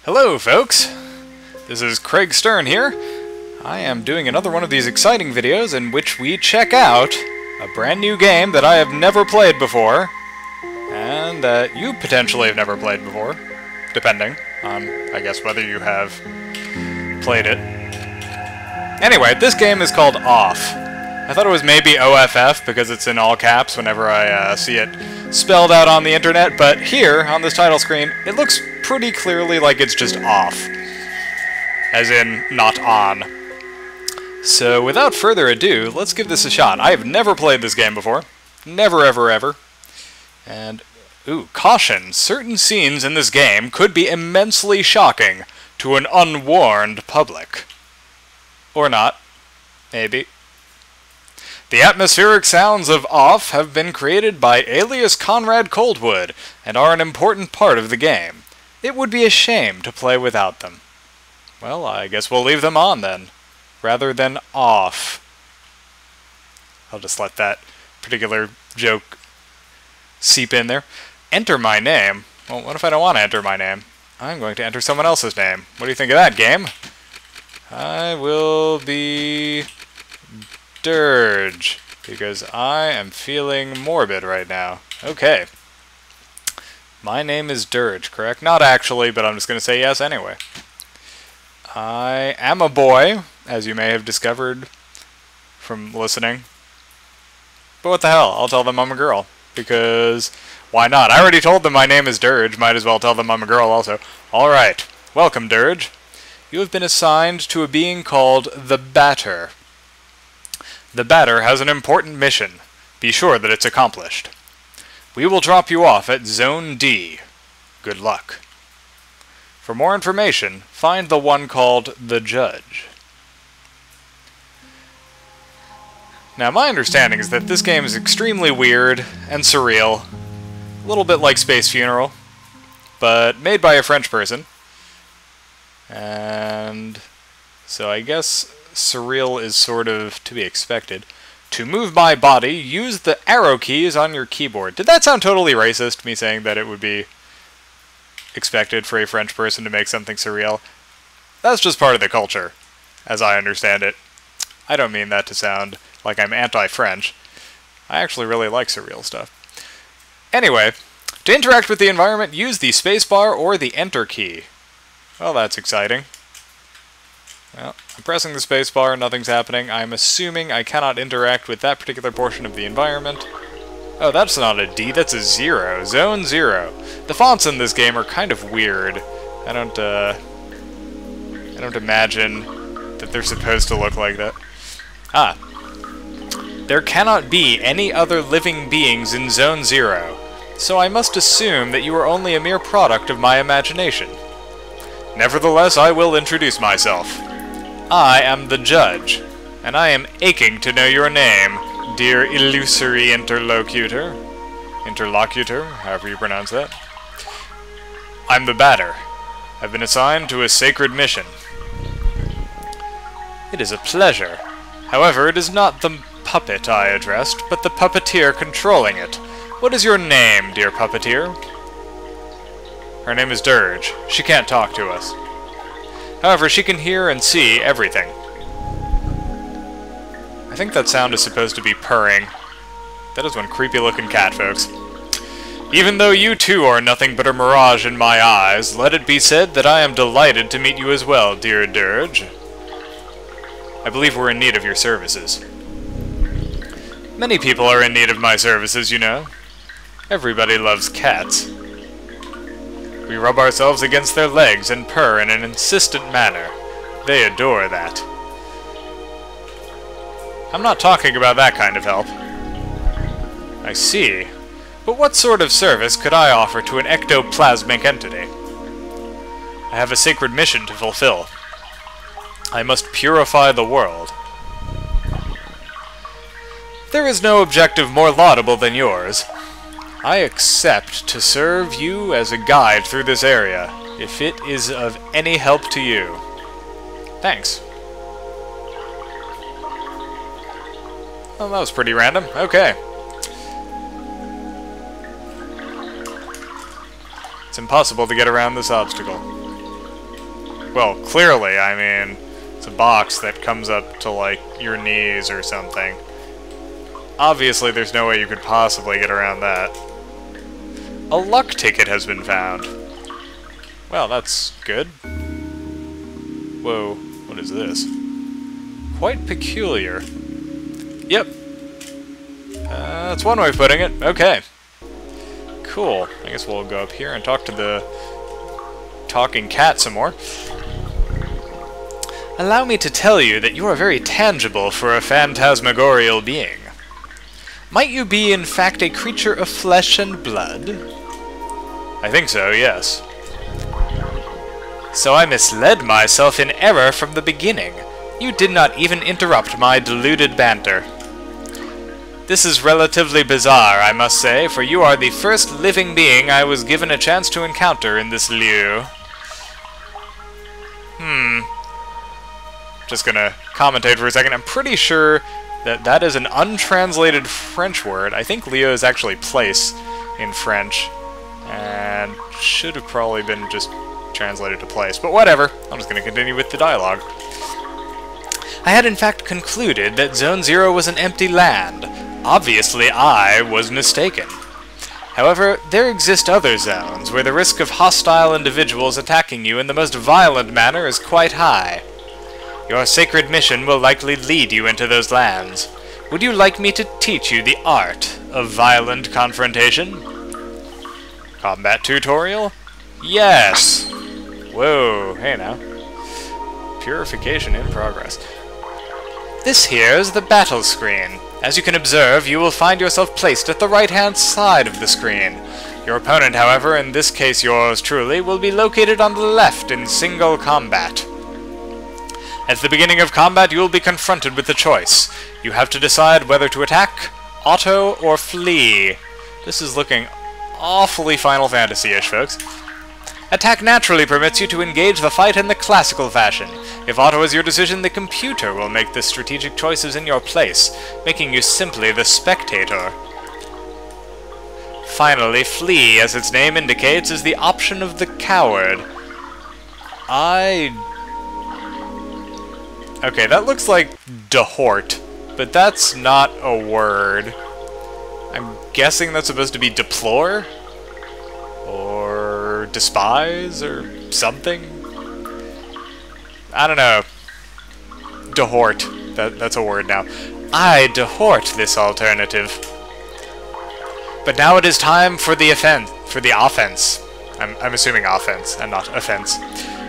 Hello, folks! This is Craig Stern here. I am doing another one of these exciting videos in which we check out a brand new game that I have never played before, and that you potentially have never played before, depending on, I guess, whether you have played it. Anyway, this game is called Off. I thought it was maybe OFF because it's in all caps whenever I see it spelled out on the internet, but here, on this title screen, it looks pretty clearly like it's just off. As in, not on. So, without further ado, let's give this a shot. I have never played this game before. Never, ever, ever. And, ooh, caution. Certain scenes in this game could be immensely shocking to an unwarned public. Or not. Maybe. The atmospheric sounds of Off have been created by alias Conrad Coldwood and are an important part of the game. It would be a shame to play without them. Well, I guess we'll leave them on then, rather than off. I'll just let that particular joke seep in there. Enter my name. Well, what if I don't want to enter my name? I'm going to enter someone else's name. What do you think of that, game? I will be Dirge, because I am feeling morbid right now. Okay. My name is Dirge, correct? Not actually, but I'm just going to say yes anyway. I am a boy, as you may have discovered from listening. But what the hell? I'll tell them I'm a girl. Because, why not? I already told them my name is Dirge. Might as well tell them I'm a girl also. Alright. Welcome, Dirge. You have been assigned to a being called the Batter. The Batter has an important mission. Be sure that it's accomplished. We will drop you off at Zone D. Good luck. For more information, find the one called the Judge. Now, my understanding is that this game is extremely weird and surreal. A little bit like Space Funeral, but made by a French person. And so I guess surreal is sort of to be expected. To move my body, use the arrow keys on your keyboard. Did that sound totally racist, me saying that it would be expected for a French person to make something surreal? That's just part of the culture, as I understand it. I don't mean that to sound like I'm anti-French. I actually really like surreal stuff. Anyway, to interact with the environment, use the spacebar or the enter key. Well, that's exciting. Well, I'm pressing the spacebar, nothing's happening. I'm assuming I cannot interact with that particular portion of the environment. Oh, that's not a D, that's a 0. Zone 0. The fonts in this game are kind of weird. I don't imagine that they're supposed to look like that. Ah. There cannot be any other living beings in Zone 0, so I must assume that you are only a mere product of my imagination. Nevertheless, I will introduce myself. I am the Judge, and I am aching to know your name, dear illusory interlocutor. Interlocutor, however you pronounce that. I'm the Batter. I've been assigned to a sacred mission. It is a pleasure. However, it is not the puppet I addressed, but the puppeteer controlling it. What is your name, dear puppeteer? Her name is Dirge. She can't talk to us. However, she can hear and see everything. I think that sound is supposed to be purring. That is one creepy-looking cat, folks. Even though you too are nothing but a mirage in my eyes, let it be said that I am delighted to meet you as well, dear Dirge. I believe we're in need of your services. Many people are in need of my services, you know. Everybody loves cats. We rub ourselves against their legs and purr in an insistent manner. They adore that. I'm not talking about that kind of help. I see. But what sort of service could I offer to an ectoplasmic entity? I have a sacred mission to fulfill. I must purify the world. There is no objective more laudable than yours. I accept to serve you as a guide through this area, if it is of any help to you. Thanks. Well, that was pretty random. Okay. It's impossible to get around this obstacle. Well, clearly, I mean, it's a box that comes up to, like, your knees or something. Obviously, there's no way you could possibly get around that. A luck ticket has been found. Well, that's good. Whoa, what is this? Quite peculiar. Yep. That's one way of putting it. Okay. Cool. I guess we'll go up here and talk to the talking cat some more. Allow me to tell you that you are very tangible for a phantasmagorial being. Might you be, in fact, a creature of flesh and blood? I think so, yes. So I misled myself in error from the beginning. You did not even interrupt my deluded banter. This is relatively bizarre, I must say, for you are the first living being I was given a chance to encounter in this lieu. Just gonna commentate for a second. I'm pretty sure that that is an untranslated French word. I think lieu is actually place in French, and should have probably been just translated to place, but whatever. I'm just gonna continue with the dialogue. I had in fact concluded that Zone 0 was an empty land. Obviously, I was mistaken. However, there exist other zones where the risk of hostile individuals attacking you in the most violent manner is quite high. Your sacred mission will likely lead you into those lands. Would you like me to teach you the art of violent confrontation? Combat tutorial? Yes! Whoa, hey now. Purification in progress. This here is the battle screen. As you can observe, you will find yourself placed at the right-hand side of the screen. Your opponent, however, in this case yours truly, will be located on the left in single combat. At the beginning of combat, you will be confronted with a choice. You have to decide whether to attack, auto, or flee. This is looking awfully Final Fantasy-ish, folks. Attack naturally permits you to engage the fight in the classical fashion. If auto is your decision, the computer will make the strategic choices in your place, making you simply the spectator. Finally, flee, as its name indicates, is the option of the coward. Okay, that looks like dehort, but that's not a word. I'm guessing that's supposed to be deplore? Or despise? Or something? I don't know. Dehort. That's a word now. I dehort this alternative. But now it is time for the offense. I'm assuming offense and not offense.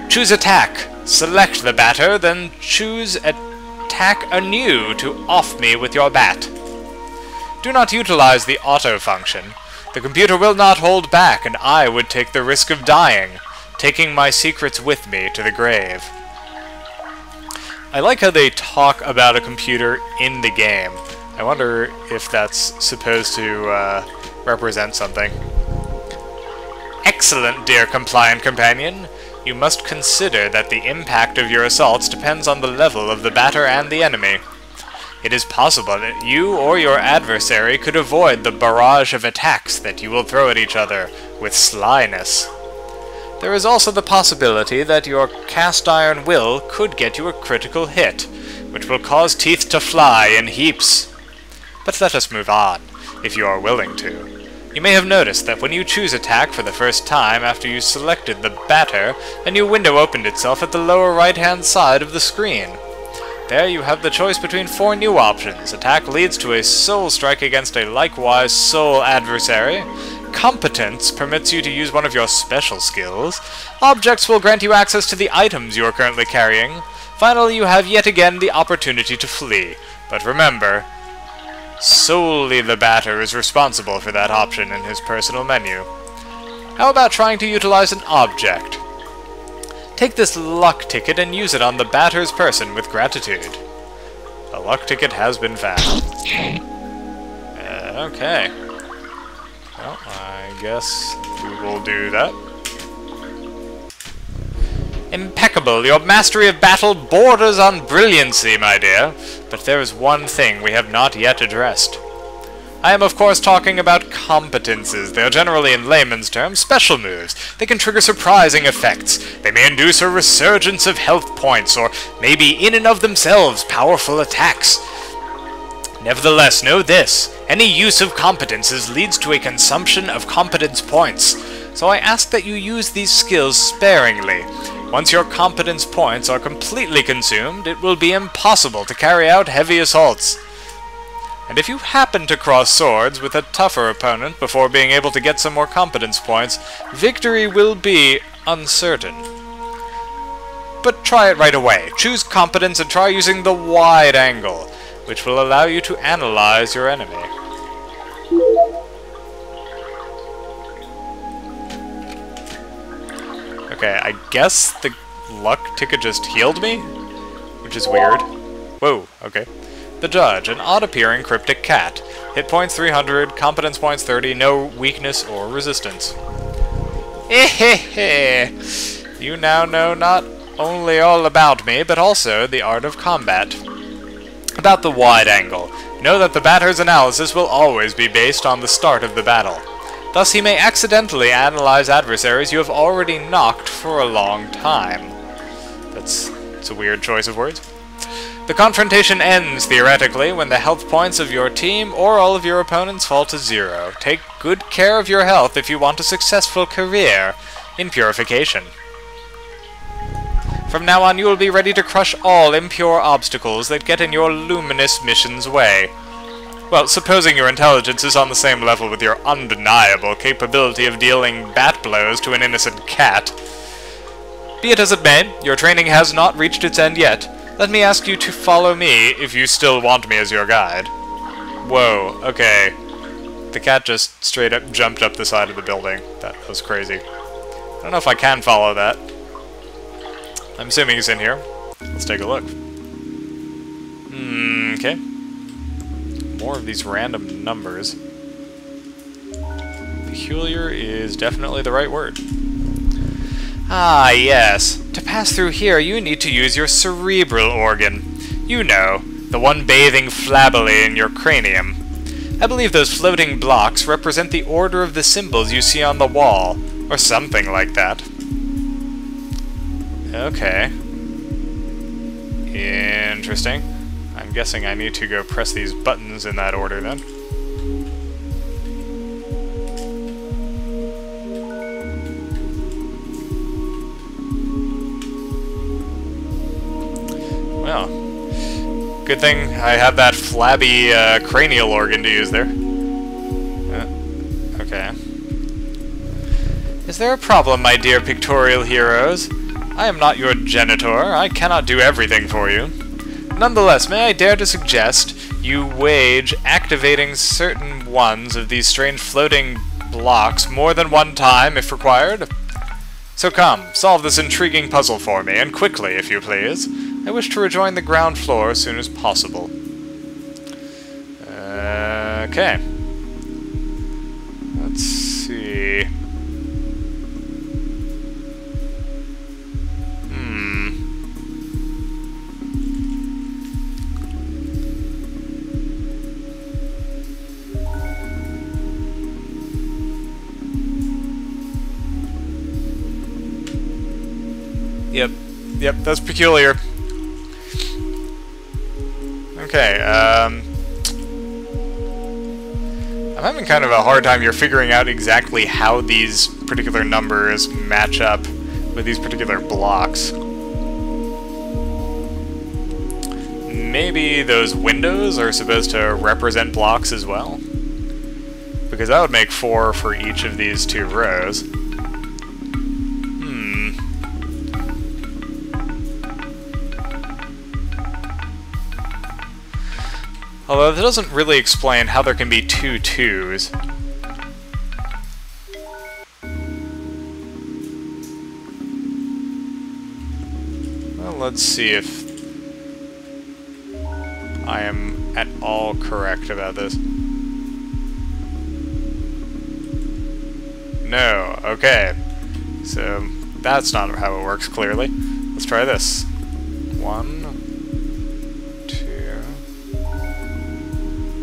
Choose attack. Select the batter, then choose attack anew to off me with your bat. Do not utilize the auto function. The computer will not hold back, and I would take the risk of dying, taking my secrets with me to the grave. I like how they talk about a computer in the game. I wonder if that's supposed to represent something. Excellent, dear compliant companion. You must consider that the impact of your assaults depends on the level of the batter and the enemy. It is possible that you or your adversary could avoid the barrage of attacks that you will throw at each other with slyness. There is also the possibility that your cast-iron will could get you a critical hit, which will cause teeth to fly in heaps. But let us move on, if you are willing to. You may have noticed that when you choose attack for the first time after you selected the batter, a new window opened itself at the lower right-hand side of the screen. There you have the choice between 4 new options. Attack leads to a soul strike against a likewise soul adversary. Competence permits you to use one of your special skills. Objects will grant you access to the items you are currently carrying. Finally, you have yet again the opportunity to flee. But remember, solely the batter is responsible for that option in his personal menu. How about trying to utilize an object? Take this luck ticket and use it on the batter's person with gratitude. A luck ticket has been found. Okay. Well, I guess we will do that. Impeccable! Your mastery of battle borders on brilliancy, my dear. But there is one thing we have not yet addressed. I am of course talking about competences. They are generally, in layman's terms, special moves. They can trigger surprising effects. They may induce a resurgence of health points, or maybe in and of themselves powerful attacks. Nevertheless, know this. Any use of competences leads to a consumption of competence points. So I ask that you use these skills sparingly. Once your competence points are completely consumed, it will be impossible to carry out heavy assaults. And if you happen to cross swords with a tougher opponent before being able to get some more competence points, victory will be uncertain. But try it right away. Choose competence and try using the wide angle, which will allow you to analyze your enemy. Okay, I guess the luck ticket just healed me? Which is weird. Whoa, okay. The Judge, an odd-appearing cryptic cat. Hit points 300, competence points 30, no weakness or resistance. Hehehe! You now know not only all about me, but also the art of combat. About the wide angle. Know that the batter's analysis will always be based on the start of the battle. Thus he may accidentally analyze adversaries you have already knocked for a long time. It's a weird choice of words. The confrontation ends, theoretically, when the health points of your team or all of your opponents fall to 0. Take good care of your health if you want a successful career in purification. From now on, you will be ready to crush all impure obstacles that get in your luminous mission's way. Well, supposing your intelligence is on the same level with your undeniable capability of dealing bat blows to an innocent cat. Be it as it may, your training has not reached its end yet. Let me ask you to follow me if you still want me as your guide. Whoa, okay. The cat just straight up jumped up the side of the building. That was crazy. I don't know if I can follow that. I'm assuming he's in here. Let's take a look. Okay. More of these random numbers. Peculiar is definitely the right word. Ah, yes. To pass through here, you need to use your cerebral organ. You know, the one bathing flabbily in your cranium. I believe those floating blocks represent the order of the symbols you see on the wall, or something like that. Okay. Interesting. I'm guessing I need to go press these buttons in that order then. Well, good thing I have that flabby cranial organ to use there. Okay. Is there a problem, my dear pictorial heroes? I am not your genitor. I cannot do everything for you. Nonetheless, may I dare to suggest you wage activating certain ones of these strange floating blocks more than one time if required? So come, solve this intriguing puzzle for me, and quickly, if you please. I wish to rejoin the ground floor as soon as possible. Okay. Let's see. Yep, that's peculiar. Okay, I'm having kind of a hard time here figuring out exactly how these particular numbers match up with these particular blocks. Maybe those windows are supposed to represent blocks as well? Because that would make 4 for each of these 2 rows. Although that doesn't really explain how there can be 2 2s. Well, let's see if I am at all correct about this. No, okay. So, that's not how it works, clearly. Let's try this. 1, 2...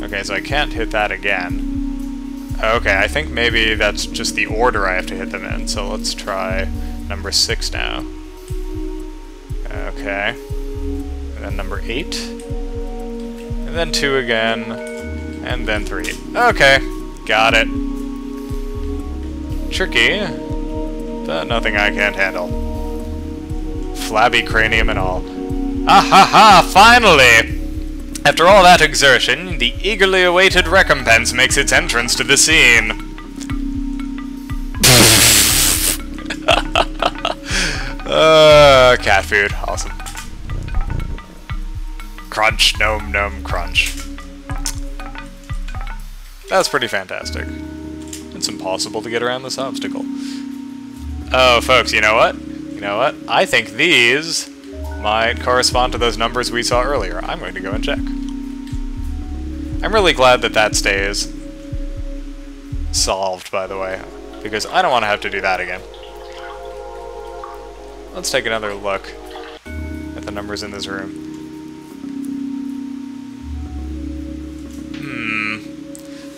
Okay, so I can't hit that again. Okay, I think maybe that's just the order I have to hit them in, so let's try number 6 now. Okay. And then number 8. And then 2 again. And then 3. Okay, got it. Tricky, but nothing I can't handle. Flabby cranium and all. Ah ha ha! Finally! After all that exertion, the eagerly awaited recompense makes its entrance to the scene. Cat food. Awesome. Crunch, gnome, gnome, crunch. That's pretty fantastic. It's impossible to get around this obstacle. Oh, folks, you know what? You know what? I think these might correspond to those numbers we saw earlier. I'm going to go and check. I'm really glad that that stays solved, by the way, because I don't want to have to do that again. Let's take another look at the numbers in this room.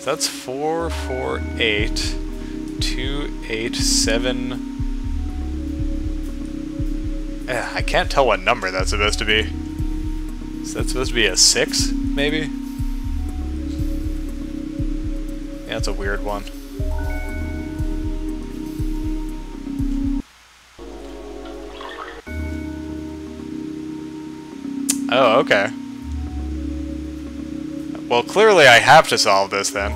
So that's 4, 4, 8, 2, 8, 7... I can't tell what number that's supposed to be. Is that supposed to be a 6, maybe? Yeah, that's a weird one. Oh, okay. Well, clearly I have to solve this then.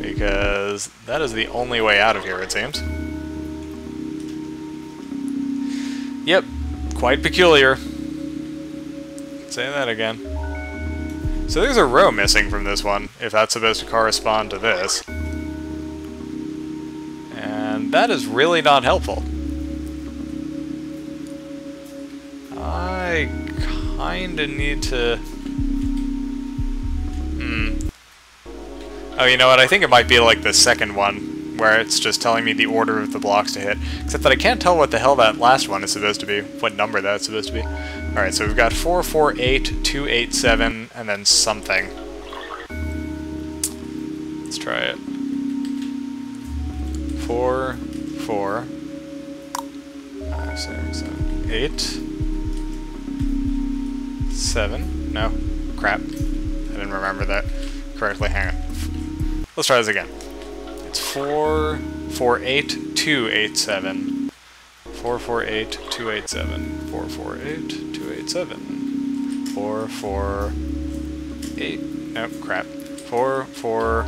Because that is the only way out of here, it seems. Yep, quite peculiar. Say that again. So there's a row missing from this one, if that's supposed to correspond to this. And that is really not helpful. I kinda need to... Oh, you know what? I think it might be like the second one, where it's just telling me the order of the blocks to hit. Except that I can't tell what the hell that last one is supposed to be, what number that's supposed to be. Alright, so we've got 4, 4, 8, 2, 8, 7, and then something. Let's try it. 4, 4, 5, 6, 7, 8, 7. No, crap. I didn't remember that correctly. Hang on. Let's try this again. It's 4, 4, 8, 2, 8, 7. 4, 4, 8, 2, 8, 7. 4, 4, 8, 2, 8, 7. 4, 4, 8. Nope, crap. 4, 4,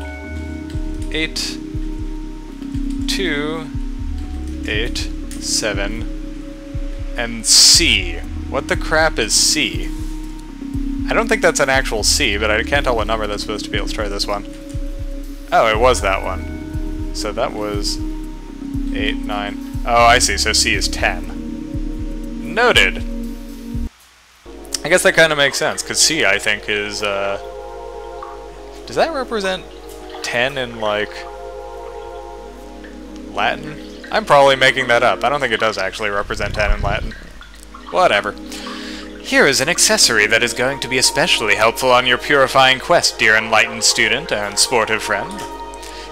8, 2, 8, 7. And C. What the crap is C? I don't think that's an actual C, but I can't tell what number that's supposed to be. Let's try this one. Oh, it was that one. So that was 8, 9. Oh, I see. So C is 10. Noted. I guess that kind of makes sense, because C, I think, is, does that represent 10 in, like, Latin? I'm probably making that up. I don't think it does actually represent 10 in Latin. Whatever. Here is an accessory that is going to be especially helpful on your purifying quest, dear enlightened student and sportive friend.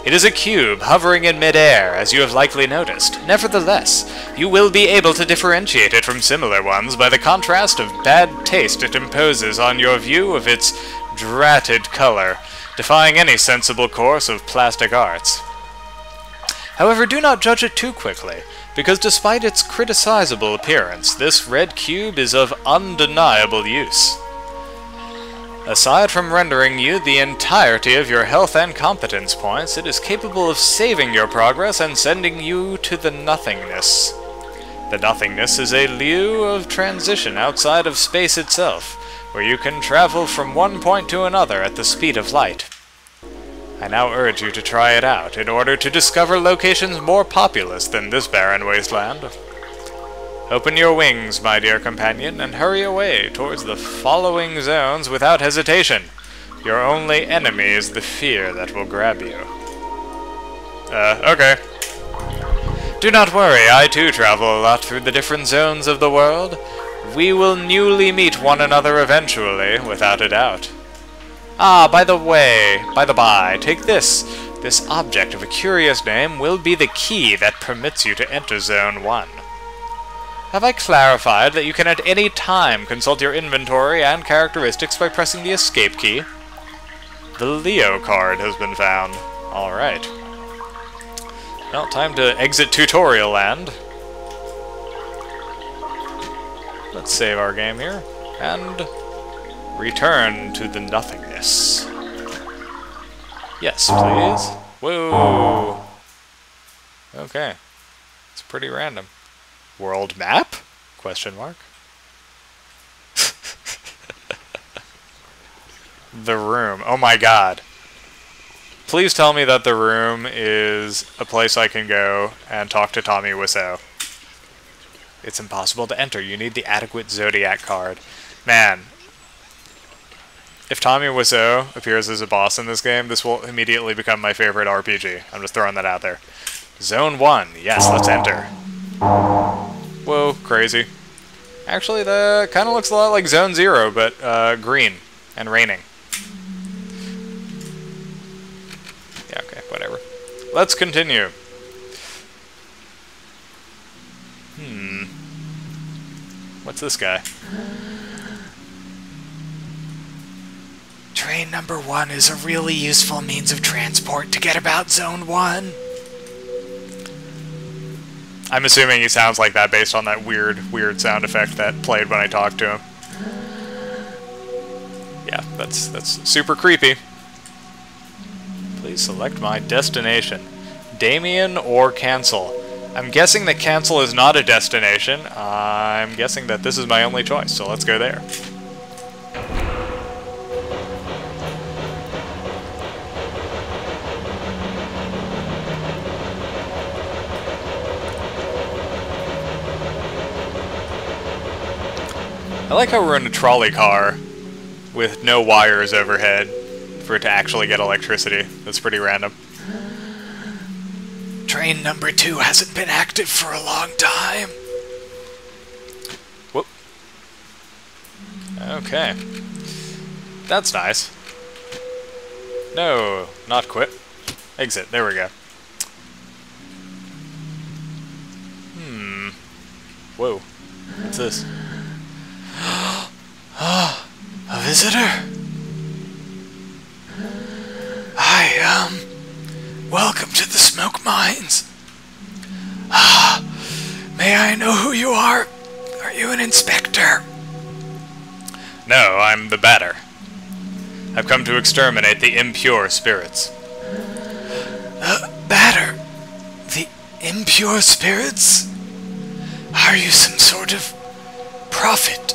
It is a cube hovering in midair, as you have likely noticed. Nevertheless, you will be able to differentiate it from similar ones by the contrast of bad taste it imposes on your view of its dratted color, defying any sensible course of plastic arts. However, do not judge it too quickly, because despite its criticizable appearance, this red cube is of undeniable use. Aside from rendering you the entirety of your health and competence points, it is capable of saving your progress and sending you to the nothingness. The nothingness is a lieu of transition outside of space itself, where you can travel from one point to another at the speed of light. I now urge you to try it out, in order to discover locations more populous than this barren wasteland. Open your wings, my dear companion, and hurry away towards the following zones without hesitation. Your only enemy is the fear that will grab you. Okay. Do not worry, I too travel a lot through the different zones of the world. We will newly meet one another eventually, without a doubt. Ah, by the by, take this. This object of a curious name will be the key that permits you to enter Zone 1. Have I clarified that you can at any time consult your inventory and characteristics by pressing the escape key? The Leo card has been found. Alright. Well, time to exit tutorial land. Let's save our game here, and return to the nothingness. Yes, please. Whoa! Okay. It's pretty random. World map? Question mark. The room. Oh my god. Please tell me that the room is a place I can go and talk to Tommy Wiseau. It's impossible to enter. You need the adequate Zodiac card. Man. If Tommy Wiseau appears as a boss in this game, this will immediately become my favorite RPG. I'm just throwing that out there. Zone 1. Yes, let's enter. Whoa, crazy. Actually, that kind of looks a lot like Zone 0, but green and raining. Yeah, okay, whatever. Let's continue. What's this guy? Train number 1 is a really useful means of transport to get about Zone 1. I'm assuming he sounds like that based on that weird sound effect that played when I talked to him. Yeah, that's super creepy. Please select my destination. Damien or cancel. I'm guessing that cancel is not a destination. I'm guessing that this is my only choice, so let's go there. I like how we're in a trolley car with no wires overhead for it to actually get electricity. That's pretty random. Train number 2 hasn't been active for a long time. Whoop. Okay. That's nice. No, not quit. Exit. There we go. Whoa. What's this? A visitor? Welcome to the smoke mines. May I know who you are? Are you an inspector? No, I'm the batter. I've come to exterminate the impure spirits. Batter? The impure spirits? Are you some sort of prophet?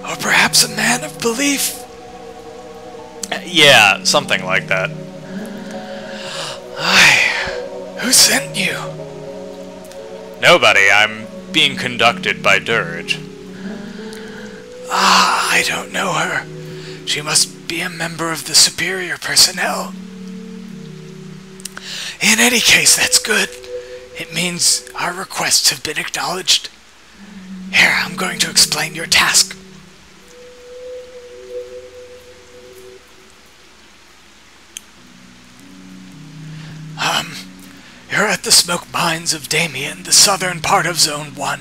Or perhaps a man of belief? Yeah, something like that. Who sent you? Nobody. I'm being conducted by Dirge. I don't know her. She must be a member of the superior personnel. In any case, that's good. It means our requests have been acknowledged. Here, I'm going to explain your task. You're at the smoke mines of Damien, the southern part of Zone 1.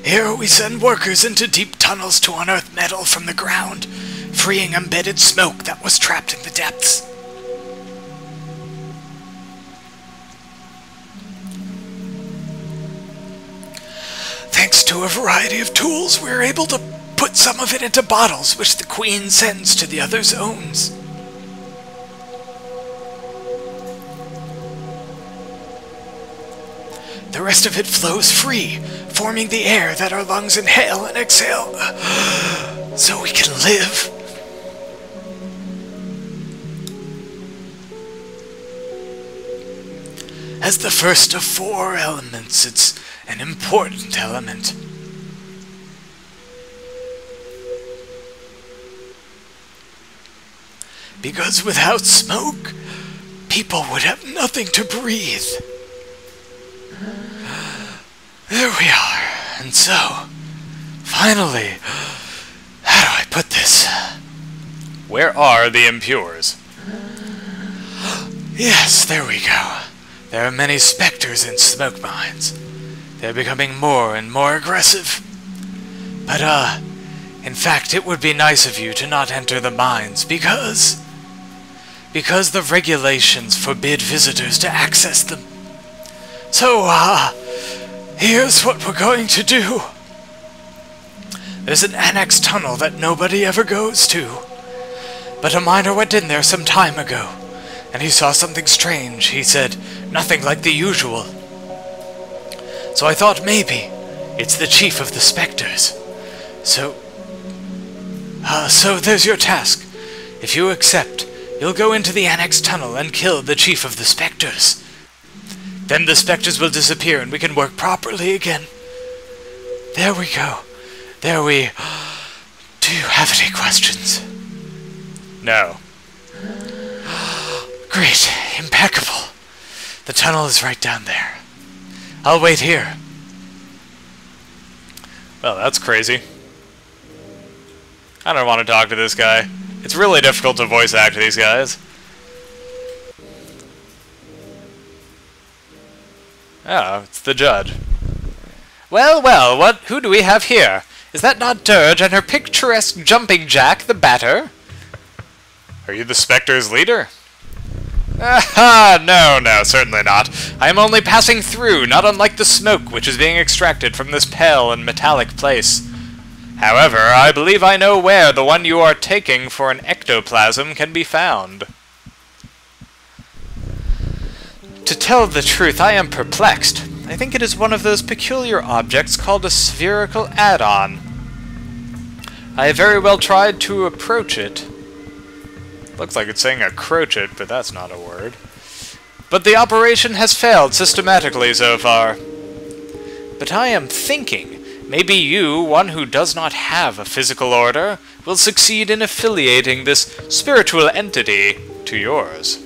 Here we send workers into deep tunnels to unearth metal from the ground, freeing embedded smoke that was trapped in the depths. Thanks to a variety of tools, we're able to put some of it into bottles, which the Queen sends to the other zones. The rest of it flows free, forming the air that our lungs inhale and exhale, so we can live. As the first of 4 elements, it's an important element. Because without smoke, people would have nothing to breathe. There we are. And so, Finally! How do I put this? Where are the impures? Yes, there we go. There are many specters in smoke mines. They're becoming more and more aggressive. But, in fact, it would be nice of you to not enter the mines because the regulations forbid visitors to access them. So, here's what we're going to do. There's an annex tunnel that nobody ever goes to. But a miner went in there some time ago, and he saw something strange. He said, nothing like the usual. So I thought maybe it's the chief of the specters. So there's your task. If you accept, you'll go into the annex tunnel and kill the chief of the specters. Then the specters will disappear and we can work properly again. There we go. Do you have any questions? No. Great. Impeccable. The tunnel is right down there. I'll wait here. Well, that's crazy. I don't want to talk to this guy. It's really difficult to voice act these guys. Oh, it's the judge. Well, who do we have here? Is that not Dirge and her picturesque jumping jack, the batter? Are you the Spectre's leader? Aha! No, certainly not. I am only passing through, not unlike the smoke which is being extracted from this pale and metallic place. However, I believe I know where the one you are taking for an ectoplasm can be found. To tell the truth, I am perplexed. I think it is one of those peculiar objects called a spherical add-on. I have very well tried to approach it. Looks like it's saying accroach it, but that's not a word. But the operation has failed systematically so far. But I am thinking, maybe you, one who does not have a physical order, will succeed in affiliating this spiritual entity to yours.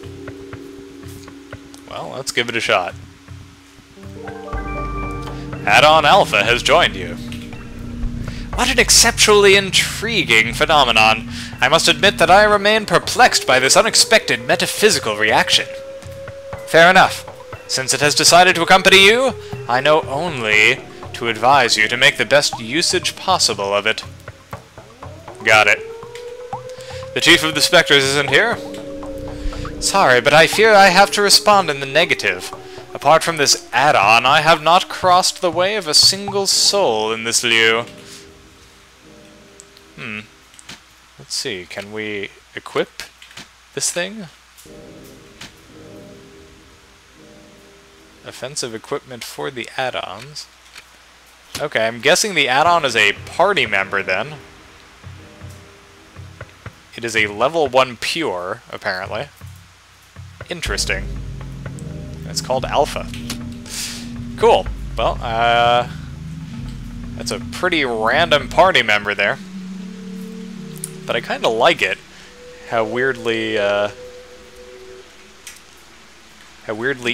Well, let's give it a shot. Add-on Alpha has joined you. What an exceptionally intriguing phenomenon. I must admit that I remain perplexed by this unexpected metaphysical reaction. Fair enough. Since it has decided to accompany you, I know only to advise you to make the best usage possible of it. Got it. The Chief of the Spectres isn't here? Sorry, but I fear I have to respond in the negative. Apart from this add-on, I have not crossed the way of a single soul in this lieu. Let's see, can we equip this thing? Offensive equipment for the add-ons. Okay, I'm guessing the add-on is a party member then. It is a level 1 pure, apparently. Interesting. It's called Alpha. Cool. Well, that's a pretty random party member there. But I kind of like it. How weirdly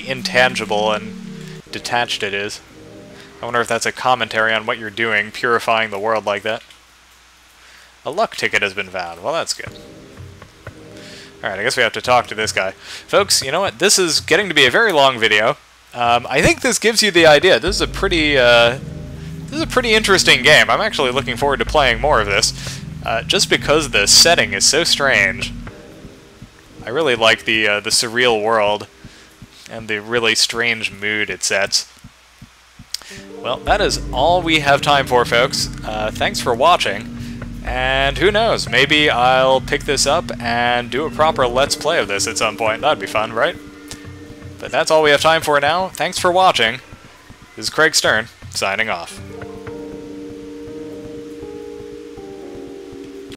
intangible and detached it is. I wonder if that's a commentary on what you're doing, purifying the world like that. A luck ticket has been found. Well, that's good. Alright, I guess we have to talk to this guy. Folks, you know what? This is getting to be a very long video. I think this gives you the idea. This is a pretty interesting game. I'm actually looking forward to playing more of this. Just because the setting is so strange. I really like the surreal world and the really strange mood it sets. Well, that is all we have time for, folks. Thanks for watching. And who knows, maybe I'll pick this up and do a proper Let's Play of this at some point. That'd be fun, right? But that's all we have time for now. Thanks for watching. This is Craig Stern, signing off.